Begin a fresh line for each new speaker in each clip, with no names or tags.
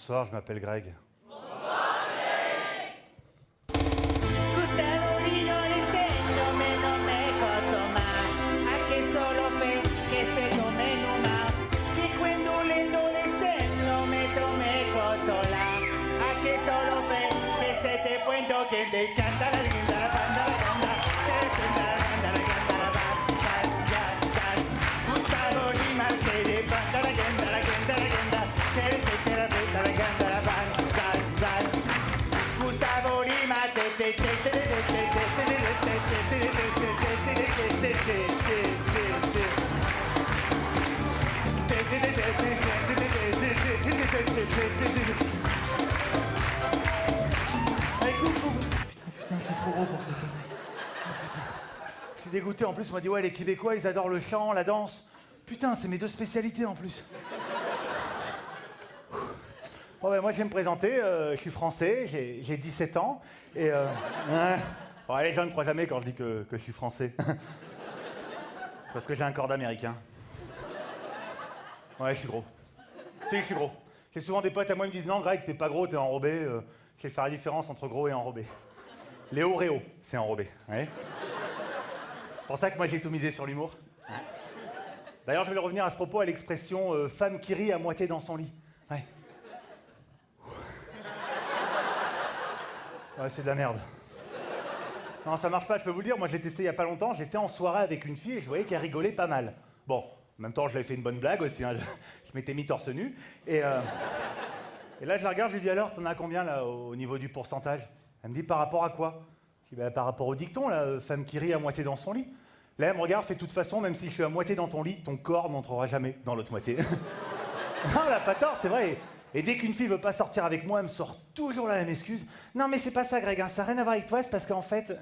Bonsoir, je m'appelle Greg.
Gustavo vino diciéndome no me coto más, a que solo fe que se tome numa, que cuando lendo diciendo me tome cotola, a que solo fe que se te cuento que te canta la linda la banda la banda, te sienta la banda la canta la banda, Gustavo Lima se de banda la canta la canta la canta, te sienta la banda la canta la banda, Gustavo Lima te
Putain, c'est trop gros pour ces conneries. Je suis dégoûté, en plus, on m'a dit, ouais, les Québécois, ils adorent le chant, la danse. Putain, c'est mes deux spécialités, en plus. Bon, ben, moi, je vais me présenter, je suis français, j'ai 17 ans, et... ouais. Bon, les gens ne me croient jamais quand je dis que je suis français. Parce que j'ai un corps d'américain. Ouais, je suis gros. Si, je suis gros. J'ai souvent des potes à moi qui me disent, non, Greg, t'es pas gros, t'es enrobé. Je sais faire la différence entre gros et enrobé. Les Oreos, c'est enrobé. Ouais. C'est pour ça que moi, j'ai tout misé sur l'humour. D'ailleurs, je vais revenir à ce propos à l'expression femme qui rit à moitié dans son lit. Ouais. Ouais, c'est de la merde. Non, ça marche pas, je peux vous le dire. Moi, je l'ai testé il y a pas longtemps. J'étais en soirée avec une fille et je voyais qu'elle rigolait pas mal. Bon, en même temps, je lui ai fait une bonne blague aussi. Hein. Je m'étais mis torse nu. Et là, je la regarde, je lui dis alors, t'en as combien là au niveau du pourcentage? Elle me dit par rapport à quoi? Je dis bah, par rapport au dicton, là, femme qui rit à moitié dans son lit. Là, elle me regarde, fait de toute façon, même si je suis à moitié dans ton lit, ton corps n'entrera jamais dans l'autre moitié. Non, elle a pas tort, c'est vrai. Et dès qu'une fille veut pas sortir avec moi, elle me sort toujours la même excuse. Non, mais c'est pas ça, Greg, hein, ça n'a rien à voir avec toi, c'est parce qu'en fait,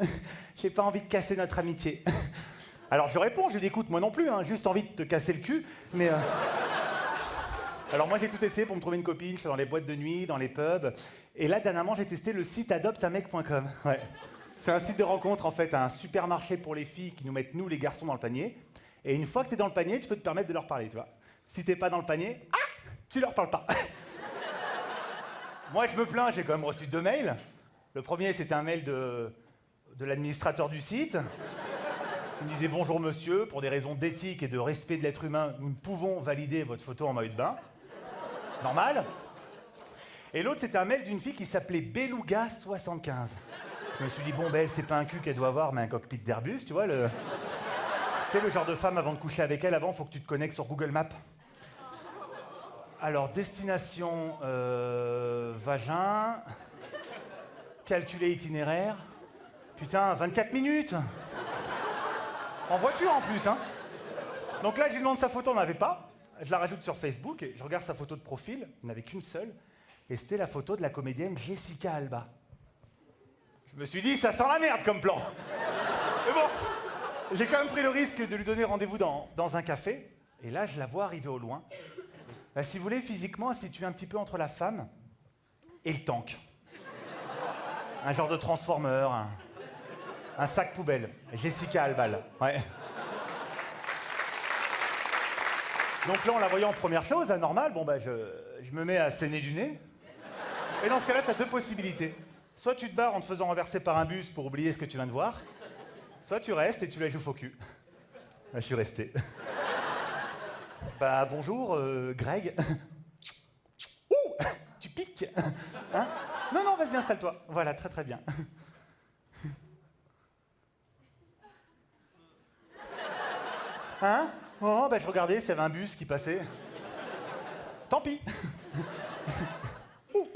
j'ai pas envie de casser notre amitié. Alors je réponds, je lui dis écoute, moi non plus, hein, juste envie de te casser le cul, mais. Alors moi j'ai tout essayé pour me trouver une copine, je suis dans les boîtes de nuit, dans les pubs. Et là, dernièrement, j'ai testé le site adopteunmec.com. Ouais. C'est un site de rencontre, en fait, un supermarché pour les filles qui nous mettent, nous, les garçons, dans le panier. Et une fois que t'es dans le panier, tu peux te permettre de leur parler, tu vois. Si t'es pas dans le panier, tu leur parles pas. Moi, je me plains, j'ai quand même reçu 2 mails. Le premier, c'était un mail de l'administrateur du site. Il me disait « Bonjour monsieur, pour des raisons d'éthique et de respect de l'être humain, nous ne pouvons valider votre photo en maillot de bain. » Normal. Et l'autre, c'était un mail d'une fille qui s'appelait Beluga75. Je me suis dit « Bon, ben, elle, c'est pas un cul qu'elle doit avoir, mais un cockpit d'Airbus, tu vois, le... » Tu sais, le genre de femme, avant de coucher avec elle, avant, faut que tu te connectes sur Google Maps. Alors, destination, vagin, calculer itinéraire. Putain, 24 minutes. En voiture en plus, hein. Donc là, je lui demande sa photo, on n'avait pas. Je la rajoute sur Facebook et je regarde sa photo de profil, il n'y en avait qu'une seule. Et c'était la photo de la comédienne Jessica Alba. Je me suis dit, ça sent la merde comme plan. Mais bon, j'ai quand même pris le risque de lui donner rendez-vous dans un café. Et là, je la vois arriver au loin. Bah, si vous voulez, physiquement, elle se situe un petit peu entre la femme et le tank. Un genre de transformer, un sac poubelle. Jessica Alba, ouais. Donc là, en la voyant en première chose, normal, bon bah je me mets à saigner du nez. Et dans ce cas-là, tu as 2 possibilités. Soit tu te barres en te faisant renverser par un bus pour oublier ce que tu viens de voir, soit tu restes et tu la joues faux cul. Là, je suis resté. Bah bonjour, Greg. Ouh, tu piques, hein? Non, non, vas-y, installe-toi. Voilà, très très bien. Hein? Oh, bah je regardais s'il y avait un bus qui passait. Tant pis. Ouh.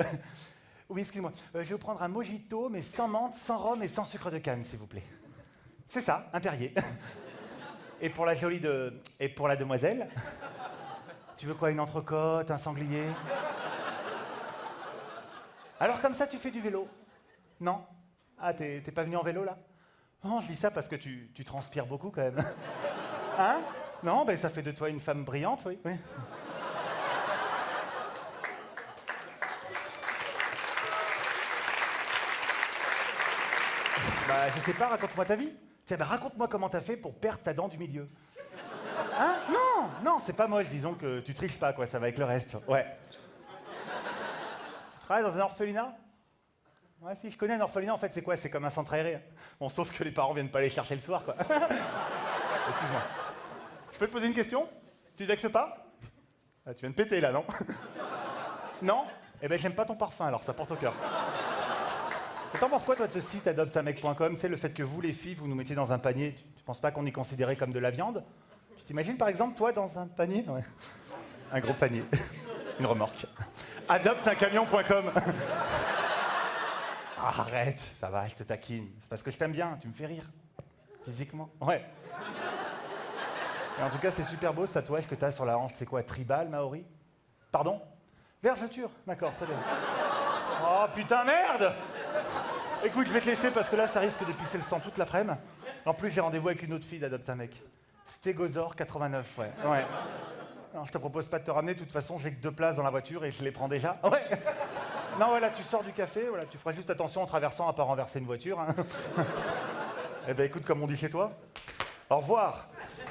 Oui, excuse-moi. Je vais vous prendre un mojito, mais sans menthe, sans rhum et sans sucre de canne, s'il vous plaît. C'est ça, un Perrier. Et pour la jolie de... Et pour la demoiselle? Tu veux quoi, une entrecôte, un sanglier? Alors comme ça, tu fais du vélo? Non? Ah, t'es pas venu en vélo, là? Non, je dis ça parce que tu transpires beaucoup, quand même. Hein? Non, ben ça fait de toi une femme brillante, oui. Oui. Bah, je sais pas, raconte-moi ta vie. Tiens, bah, raconte-moi comment t'as fait pour perdre ta dent du milieu. Hein? Non, non, c'est pas moche, disons que tu triches pas, quoi, ça va avec le reste. Ouais. travailles dans un orphelinat? Ouais, si, je connais un orphelinat, en fait, c'est quoi? C'est comme un centre aéré. Bon, sauf que les parents viennent pas les chercher le soir, quoi. Excuse-moi. Je peux te poser une question? Tu te vexes pas? Ah, tu viens de péter, là, non? Non? Eh ben, j'aime pas ton parfum, alors ça porte au cœur. Et t'en penses quoi, toi, de ce site adopteunmec.com? Tu sais, le fait que vous, les filles, vous nous mettiez dans un panier, tu penses pas qu'on est considéré comme de la viande? Tu t'imagines, par exemple, toi, dans un panier? Ouais. Un gros panier. Une remorque. Adopteuncamion.com. Arrête, ça va, je te taquine. C'est parce que je t'aime bien, tu me fais rire. Physiquement. Ouais. Et en tout cas, c'est super beau ce tatouage que t'as sur la hanche. C'est quoi, tribal, maori? Pardon? Vergeture. D'accord, très bien. Oh putain, merde! Écoute, je vais te laisser parce que là, ça risque de pisser le sang toute l'après-midi. En plus, j'ai rendez-vous avec une autre fille d'Adopte un mec. Stégosaure 89, ouais. Non, je te propose pas de te ramener, de toute façon, j'ai que 2 places dans la voiture et je les prends déjà. Ouais. Non, voilà, tu sors du café, voilà, tu feras juste attention en traversant à pas renverser une voiture. Hein. Eh ben écoute, comme on dit chez toi, au revoir. Merci.